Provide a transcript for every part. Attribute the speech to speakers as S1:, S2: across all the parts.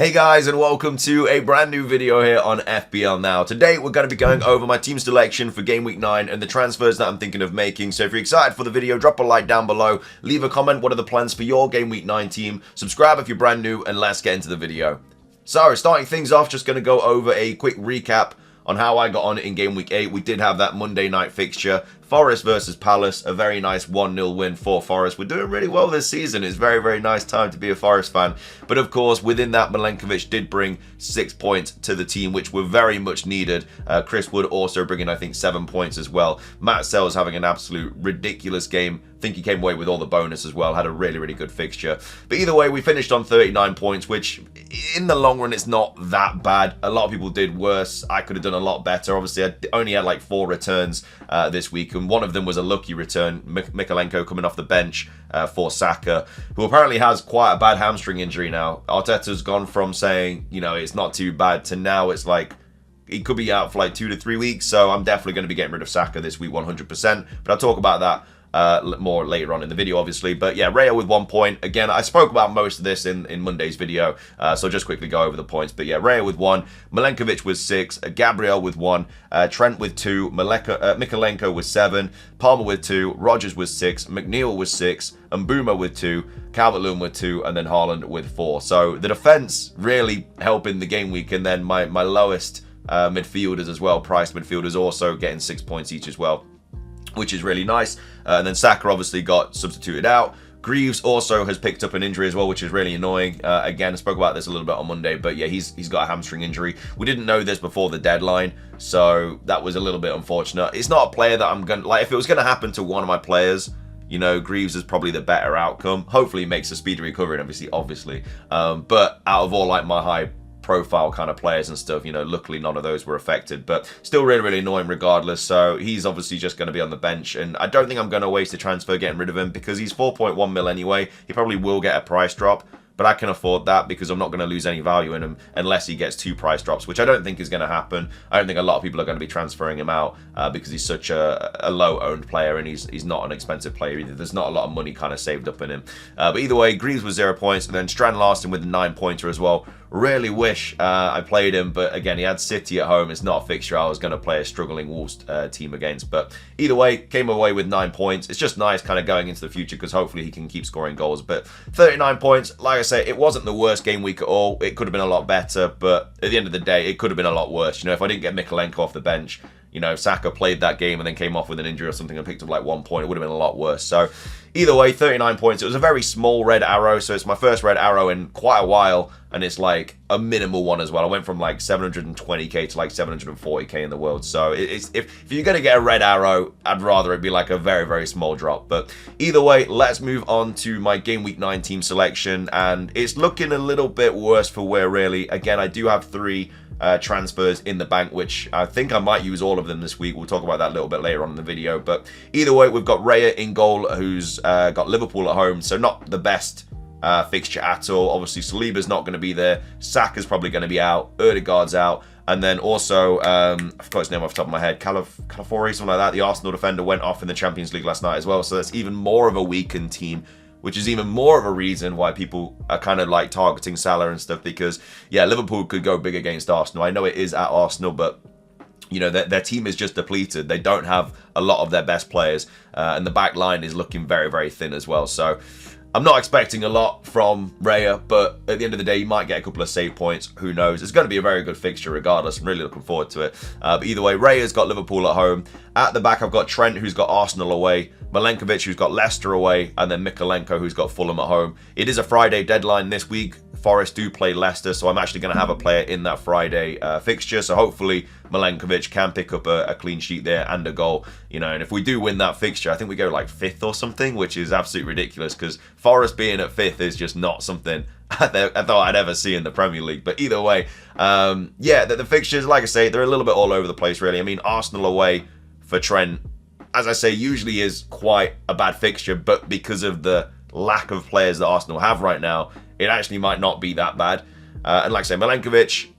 S1: Hey guys, and welcome to a brand new video here on FPL Now. Today we're going to be going over my team selection for Game Week 9 and the transfers that I'm thinking of making. So if you're excited for the video, drop a like down below, leave a comment, what are the plans for your Game Week 9 team, subscribe if you're brand new, and let's get into the video. So starting things off, just going to go over a quick recap on how I got on in Game Week 8. We did have that Monday night fixture, Forest versus Palace, a very nice 1-0 win for Forest. We're doing really well this season. It's very, very nice time to be a Forest fan. But of course, within that, Milenkovic did bring 6 points to the team, which were very much needed. Chris Wood also bringing, I think, 7 points as well. Matt Sells having an absolute ridiculous game. I think he came away with all the bonus as well. Had a really, really good fixture. But either way, we finished on 39 points, which in the long run, it's not that bad. A lot of people did worse. I could have done a lot better. Obviously, I only had like 4 returns this week, and one of them was a lucky return. Mykolenko coming off the bench for Saka, who apparently has quite a bad hamstring injury now. Arteta's gone from saying, you know, it's not too bad to now it's like he could be out for like 2 to 3 weeks. So I'm definitely going to be getting rid of Saka this week 100%. But I'll talk about that more later on in the video, obviously. But yeah, Raya with 1 point. Again, I spoke about most of this in Monday's video, so just quickly go over the points. But yeah, Raya with 1, Milenkovic with 6, Gabriel with 1, Trent with 2, Mykolenko with 7, Palmer with 2, Rodgers with 6, McNeil with 6, Mbuma with 2, Calvert-Lewin with 2, and then Haaland with 4. So the defense really helping the game week, and then my lowest midfielders as well, priced midfielders, also getting 6 points each as well, which is really nice. And then Saka obviously got substituted out. Greaves also has picked up an injury as well, which is really annoying. Again, I spoke about this a little bit on Monday, but yeah, he's got a hamstring injury. We didn't know this before the deadline, so that was a little bit unfortunate. It's not a player that I'm gonna, like, if it was gonna happen to one of my players, you know, Greaves is probably the better outcome. Hopefully he makes a speedy recovery, and obviously. But out of all like my high profile kind of players and stuff, you know, luckily none of those were affected, but still really, really annoying regardless. So he's obviously just going to be on the bench, and I don't think I'm going to waste a transfer getting rid of him because he's 4.1 mil anyway. He probably will get a price drop, but I can afford that because I'm not going to lose any value in him unless he gets 2 price drops, which I don't think is going to happen. I don't think a lot of people are going to be transferring him out because he's such a low-owned player, and he's not an expensive player either. There's not a lot of money kind of saved up in him. But either way, Greaves with 0 points, and then Strand Larson with a 9-pointer as well. Really wish I played him, but again, he had City at home. It's not a fixture I was going to play a struggling Wolves team against. But either way, came away with 9 points. It's just nice kind of going into the future because hopefully he can keep scoring goals. But 39 points, like I say, it wasn't the worst game week at all. It could have been a lot better, but at the end of the day, it could have been a lot worse. You know, if I didn't get Mykolenko off the bench, you know, if Saka played that game and then came off with an injury or something and picked up like 1 point, it would have been a lot worse. So either way, 39 points. It was a very small red arrow, so it's my first red arrow in quite a while, and it's like a minimal one as well. I went from like 720k to like 740k in the world. So if you're going to get a red arrow, I'd rather it be like a very, very small drop. But either way, let's move on to my Game Week 9 team selection, and it's looking a little bit worse for wear, really. Again, I do have 3 transfers in the bank, which I think I might use all of them this week. We'll talk about that a little bit later on in the video. But either way, we've got Raya in goal, who's got Liverpool at home, so not the best fixture at all. Obviously, Saliba's not going to be there. Saka's probably going to be out. Odegaard's out. And then also, I forgot his name off the top of my head, Calafiori, something like that. The Arsenal defender went off in the Champions League last night as well. So that's even more of a weakened team, which is even more of a reason why people are kind of like targeting Salah and stuff, because yeah, Liverpool could go big against Arsenal. I know it is at Arsenal, but you know, their team is just depleted. They don't have a lot of their best players, and the back line is looking very, very thin as well. So I'm not expecting a lot from Raya, but at the end of the day, you might get a couple of save points. Who knows? It's going to be a very good fixture regardless. I'm really looking forward to it. But either way, Raya's got Liverpool at home. At the back, I've got Trent, who's got Arsenal away, Milenkovic, who's got Leicester away, and then Mykolenko, who's got Fulham at home. It is a Friday deadline this week. Forest do play Leicester, so I'm actually going to have a player in that Friday fixture. So hopefully Milenkovic can pick up a clean sheet there and a goal. You know, and if we do win that fixture, I think we go like 5th or something, which is absolutely ridiculous because Forest being at 5th is just not something I thought I'd ever see in the Premier League. But either way, yeah, the fixtures, like I say, they're a little bit all over the place, really. I mean, Arsenal away for Trent, as I say, usually is quite a bad fixture, but because of the lack of players that Arsenal have right now, it actually might not be that bad. And like I say, Milenkovic,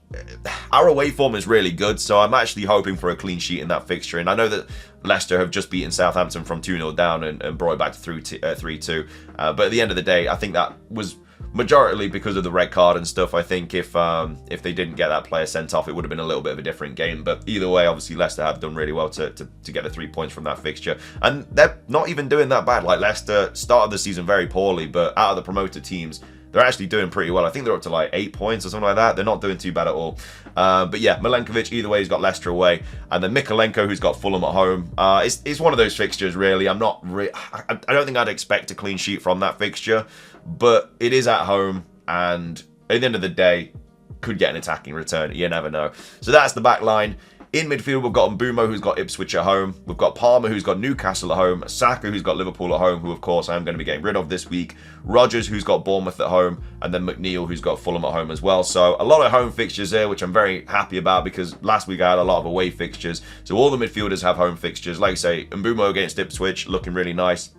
S1: our away form is really good, so I'm actually hoping for a clean sheet in that fixture. And I know that Leicester have just beaten Southampton from 2-0 down and brought it back to 3-2. But at the end of the day, I think that was majority because of the red card and stuff. I think if they didn't get that player sent off, it would have been a little bit of a different game. But either way, obviously Leicester have done really well to get the 3 points from that fixture, and they're not even doing that bad. Like, Leicester started the season very poorly, but out of the promoted teams, they're actually doing pretty well. I think they're up to like 8 points or something like that. They're not doing too bad at all. But yeah, Milenkovic, either way, he's got Leicester away. And then Mikolenko, who's got Fulham at home. It's one of those fixtures, really. I don't think I'd expect a clean sheet from that fixture. But it is at home. And at the end of the day, could get an attacking return. You never know. So that's the back line. In midfield, we've got Mbeumo, who's got Ipswich at home. We've got Palmer, who's got Newcastle at home. Saka, who's got Liverpool at home, who, of course, I'm going to be getting rid of this week. Rodgers, who's got Bournemouth at home. And then McNeil, who's got Fulham at home as well. So a lot of home fixtures there, which I'm very happy about, because last week I had a lot of away fixtures. So all the midfielders have home fixtures. Like I say, Mbeumo against Ipswich, looking really nice.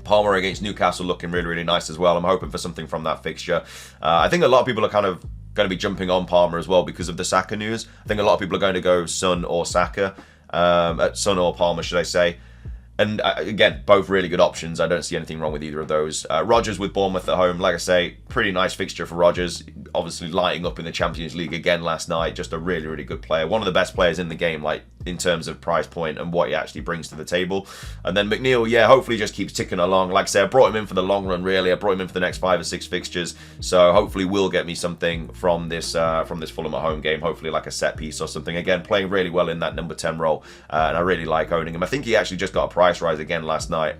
S1: Palmer against Newcastle, looking really, really nice as well. I'm hoping for something from that fixture. I think a lot of people are kind of going to be jumping on Palmer as well because of the Saka news. I think a lot of people are going to go Son or Saka, Son or Palmer, should I say. And again, both really good options. I don't see anything wrong with either of those. Rodgers with Bournemouth at home, like I say, pretty nice fixture for Rodgers. Obviously lighting up in the Champions League again last night. Just a really, really good player. One of the best players in the game, like in terms of price point and what he actually brings to the table. And then McNeil, yeah, hopefully just keeps ticking along. Like I say, I brought him in for the long run, really. I brought him in for the next 5 or 6 fixtures. So hopefully will get me something from this Fulham at home game. Hopefully like a set piece or something. Again, playing really well in that number 10 role. And I really like owning him. I think he actually just got a price rise again last night.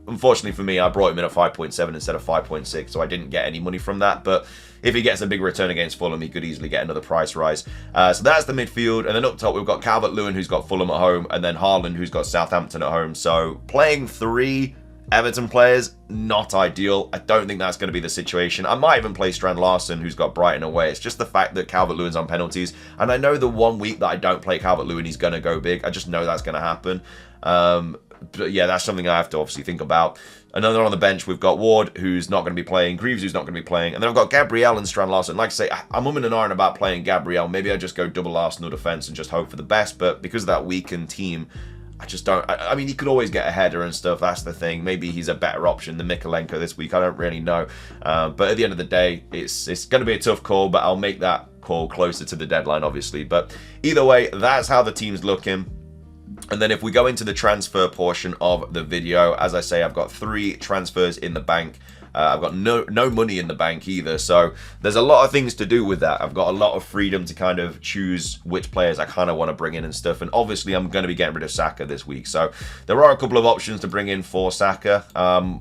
S1: Unfortunately for me, I brought him in at 5.7 instead of 5.6, so I didn't get any money from that. But if he gets a big return against Fulham, he could easily get another price rise. So that's the midfield. And then up top, we've got Calvert-Lewin, who's got Fulham at home, and then Haaland, who's got Southampton at home. So playing 3 Everton players, not ideal. I don't think that's going to be the situation. I might even play Strand Larson, who's got Brighton away. It's just the fact that Calvert-Lewin's on penalties. And I know the 1 week that I don't play Calvert-Lewin, he's going to go big. I just know that's going to happen. But yeah, that's something I have to obviously think about. Another on the bench, we've got Ward, who's not going to be playing, Greaves, who's not going to be playing, and then I've got Gabriel and Strand Larson. Like I say, I'm umming and ahhing about playing Gabriel. Maybe I just go double Arsenal defence and just hope for the best, but because of that weakened team, I just don't. I mean, he could always get a header and stuff, that's the thing. Maybe he's a better option than Mikolenko this week, I don't really know. But at the end of the day, it's going to be a tough call, but I'll make that call closer to the deadline, obviously. But either way, that's how the team's looking. And then if we go into the transfer portion of the video, as I say, I've got 3 transfers in the bank. I've got no money in the bank either, so there's a lot of things to do with that. I've got a lot of freedom to kind of choose which players I kind of want to bring in and stuff, and obviously I'm going to be getting rid of Saka this week, so there are a couple of options to bring in for Saka,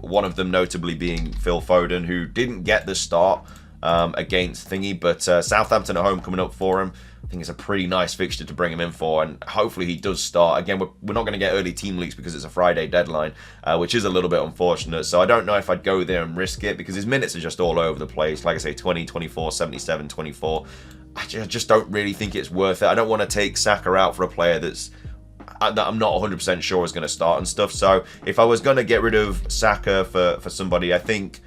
S1: one of them notably being Phil Foden, who didn't get the start against Thingy, but Southampton at home coming up for him. I think it's a pretty nice fixture to bring him in for, and hopefully he does start. Again, we're not going to get early team leaks because it's a Friday deadline, which is a little bit unfortunate. So I don't know if I'd go there and risk it because his minutes are just all over the place. Like I say, 20, 24, 77, 24. I just don't really think it's worth it. I don't want to take Saka out for a player that I'm not 100% sure is going to start and stuff. So if I was going to get rid of Saka for somebody, I think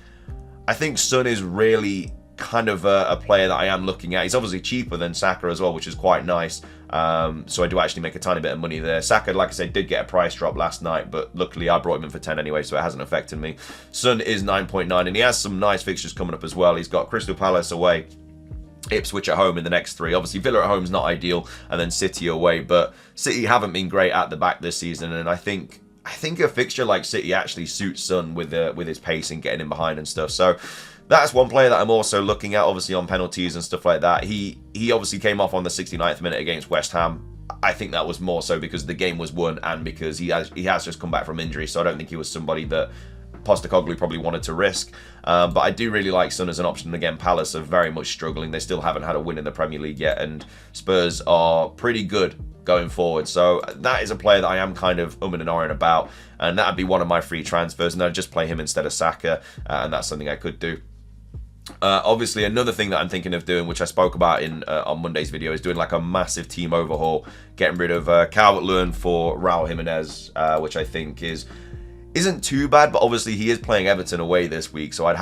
S1: Son is really kind of a player that I am looking at. He's obviously cheaper than Saka as well, which is quite nice. So I do actually make a tiny bit of money there. Saka, like I said, did get a price drop last night, but luckily I brought him in for 10 anyway, so it hasn't affected me. Son is 9.9, and he has some nice fixtures coming up as well. He's got Crystal Palace away, Ipswich at home in the next 3. Obviously Villa at home is not ideal, and then City away, but City haven't been great at the back this season, and I think a fixture like City actually suits Son with his pace and getting in behind and stuff. So that's one player that I'm also looking at, obviously on penalties and stuff like that. He obviously came off on the 69th minute against West Ham. I think that was more so because the game was won and because he has just come back from injury. So I don't think he was somebody that Postecoglou probably wanted to risk. But I do really like Son as an option. Again, Palace are very much struggling. They still haven't had a win in the Premier League yet, and Spurs are pretty good going forward. So that is a player that I am kind of umming and ahhing about, and that would be one of my free transfers, and I'd just play him instead of Saka, and that's something I could do. Obviously, another thing that I'm thinking of doing, which I spoke about on Monday's video, is doing like a massive team overhaul, getting rid of Calvert-Lewin for Raul Jimenez, which I think isn't too bad, but obviously he is playing Everton away this week, so I'd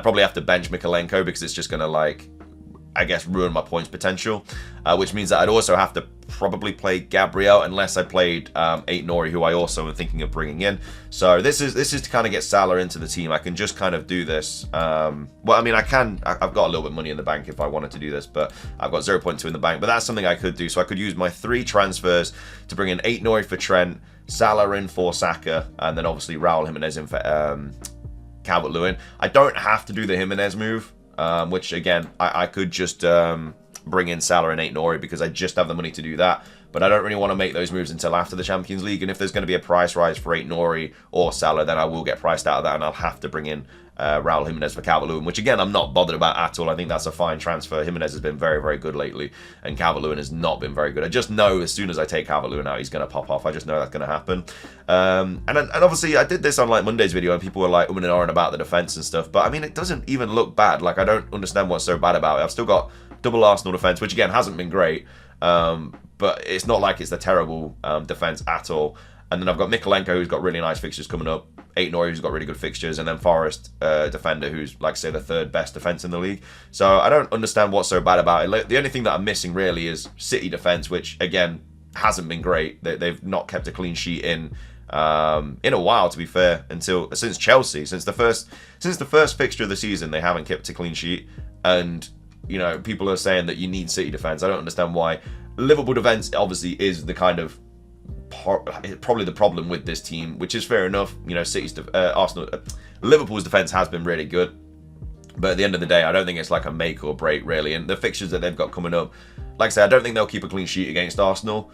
S1: probably have to bench Mikolenko because it's just gonna I guess, ruin my points potential, which means that I'd also have to probably play Gabriel unless I played Nori, who I also am thinking of bringing in. So this is to kind of get Salah into the team. I can just kind of do this. Well, I mean, I've got a little bit of money in the bank if I wanted to do this, but I've got 0.2 in the bank. But that's something I could do. So I could use my 3 transfers to bring in Nori for Trent, Salah in for Saka, and then obviously Raul Jimenez in for Calvert-Lewin. I don't have to do the Jimenez move. Which again, I could just bring in Salah and Nori because I just have the money to do that. But I don't really want to make those moves until after the Champions League. And if there's going to be a price rise for Nori or Salah, then I will get priced out of that and I'll have to bring in Raul Jimenez for Calvert-Lewin, which again, I'm not bothered about at all. I think that's a fine transfer. Jimenez has been very, very good lately, and Calvert-Lewin has not been very good. I just know as soon as I take Calvert-Lewin out, he's going to pop off. I just know that's going to happen. And obviously, I did this on like Monday's video, and people were like umming and ahhing about the defense and stuff. But I mean, it doesn't even look bad. Like, I don't understand what's so bad about it. I've still got double Arsenal defense, which again hasn't been great. But it's not like it's a terrible defense at all. And then I've got Mikolenko, who's got really nice fixtures coming up. Nori, who's got really good fixtures. And then Forest, defender, who's, like I say, the 3rd best defence in the league. So I don't understand what's so bad about it. The only thing that I'm missing, really, is City defence, which, again, hasn't been great. They've not kept a clean sheet in a while, to be fair, since Chelsea. Since the first fixture of the season, they haven't kept a clean sheet. And, you know, people are saying that you need City defence. I don't understand why. Liverpool defence, obviously, is the kind of probably the problem with this team, which is fair enough. You know, Liverpool's defense has been really good, but at the end of the day, I don't think it's like a make or break, really. And the fixtures that they've got coming up, like I said, I don't think they'll keep a clean sheet against Arsenal.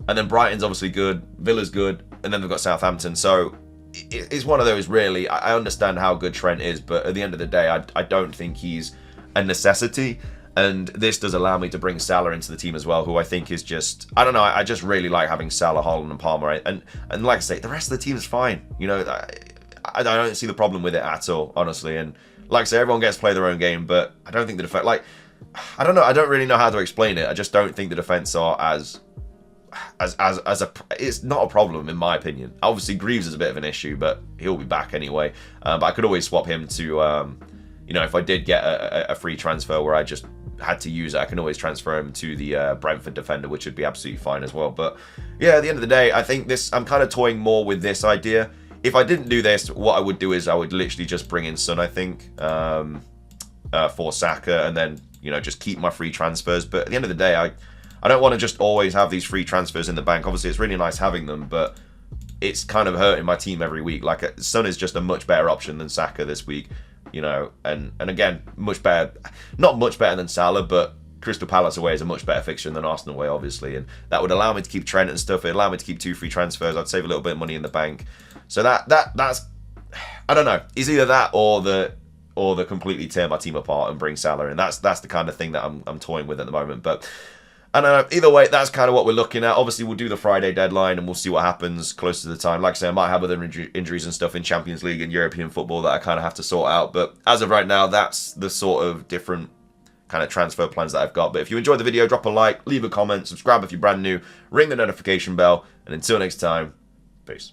S1: And then Brighton's obviously good, Villa's good, and then they've got Southampton. So it's one of those, really. I understand how good Trent is, but at the end of the day, I don't think he's a necessity. And this does allow me to bring Salah into the team as well, who I think is just, I don't know, I just really like having Salah, Haaland and Palmer. And like I say, the rest of the team is fine. You know, I don't see the problem with it at all, honestly. And like I say, everyone gets to play their own game, but I don't think the defense, like, I don't know, I don't really know how to explain it. I just don't think the defense are it's not a problem in my opinion. Obviously, Greaves is a bit of an issue, but he'll be back anyway. But I could always swap him to, you know, if I did get a free transfer where I just had to use it, I can always transfer him to the Brentford defender, which would be absolutely fine as well. But yeah, at the end of the day, I think I'm kind of toying more with this idea. If I didn't do this, what I would do is I would literally just bring in Son, I think, for Saka, and then, you know, just keep my free transfers. But at the end of the day, I don't want to just always have these free transfers in the bank. Obviously, it's really nice having them, but it's kind of hurting my team every week. Like, Son is just a much better option than Saka this week. You know, and again, much better, not much better than Salah, but Crystal Palace away is a much better fixture than Arsenal away, obviously, and that would allow me to keep Trent and stuff. It'd allow me to keep 2 free transfers. I'd save a little bit of money in the bank. So that's, I don't know, is either that or the completely tear my team apart and bring Salah, and that's the kind of thing that I'm toying with at the moment. But I don't know, either way, that's kind of what we're looking at. Obviously, we'll do the Friday deadline and we'll see what happens close to the time. Like I say, I might have other injuries and stuff in Champions League and European football that I kind of have to sort out. But as of right now, that's the sort of different kind of transfer plans that I've got. But if you enjoyed the video, drop a like, leave a comment, subscribe if you're brand new, ring the notification bell, and until next time, peace.